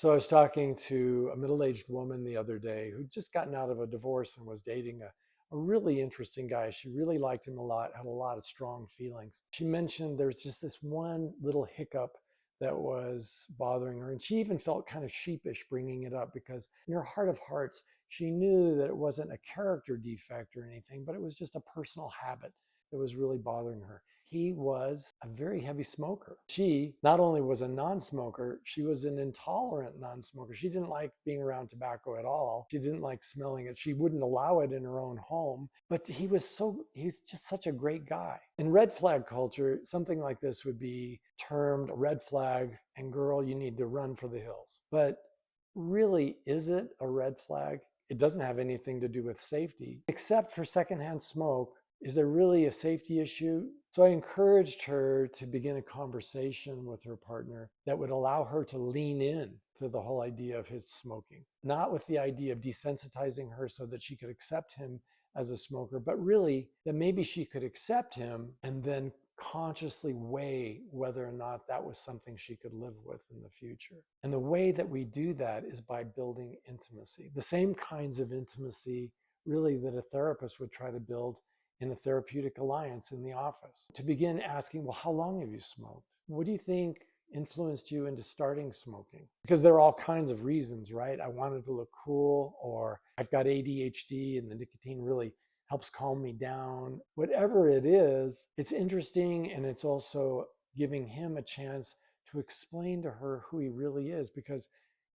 So I was talking to a middle-aged woman the other day who'd just gotten out of a divorce and was dating a really interesting guy. She really liked him a lot, had a lot of strong feelings. She mentioned there's just this one little hiccup that was bothering her. And she even felt kind of sheepish bringing it up because in her heart of hearts, she knew that it wasn't a character defect or anything, but it was just a personal habit that was really bothering her. He was a very heavy smoker. She not only was a non-smoker, she was an intolerant non-smoker. She didn't like being around tobacco at all. She didn't like smelling it. She wouldn't allow it in her own home. But he's just such a great guy. In red flag culture, something like this would be termed a red flag, and girl, you need to run for the hills. But really, is it a red flag? It doesn't have anything to do with safety, except for secondhand smoke. Is there really a safety issue? So I encouraged her to begin a conversation with her partner that would allow her to lean in to the whole idea of his smoking, not with the idea of desensitizing her so that she could accept him as a smoker, but really that maybe she could accept him and then consciously weigh whether or not that was something she could live with in the future. And the way that we do that is by building intimacy, the same kinds of intimacy really that a therapist would try to build in a therapeutic alliance in the office. To begin asking, well, how long have you smoked? What do you think influenced you into starting smoking? Because there are all kinds of reasons, right? I wanted to look cool, or I've got ADHD and the nicotine really helps calm me down. Whatever it is, it's interesting, and it's also giving him a chance to explain to her who he really is. Because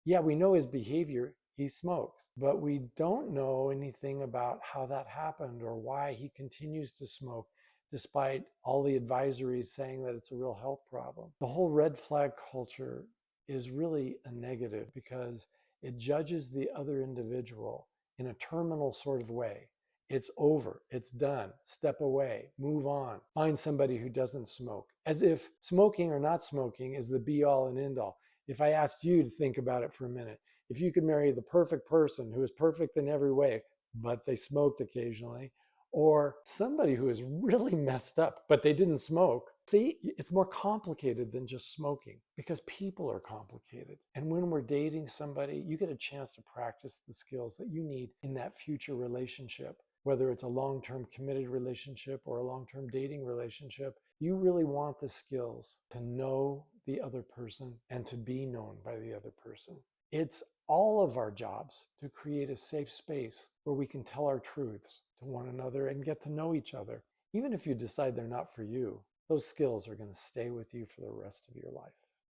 yeah, we know his behavior. He smokes, but we don't know anything about how that happened or why he continues to smoke despite all the advisories saying that it's a real health problem. The whole red flag culture is really a negative because it judges the other individual in a terminal sort of way. It's over, it's done, step away, move on, find somebody who doesn't smoke, as if smoking or not smoking is the be all and end all. If I asked you to think about it for a minute, if you could marry the perfect person who is perfect in every way, but they smoked occasionally, or somebody who is really messed up, but they didn't smoke. See, it's more complicated than just smoking because people are complicated. And when we're dating somebody, you get a chance to practice the skills that you need in that future relationship. Whether it's a long-term committed relationship or a long-term dating relationship, you really want the skills to know the other person and to be known by the other person. It's all of our jobs to create a safe space where we can tell our truths to one another and get to know each other. Even if you decide they're not for you, those skills are going to stay with you for the rest of your life.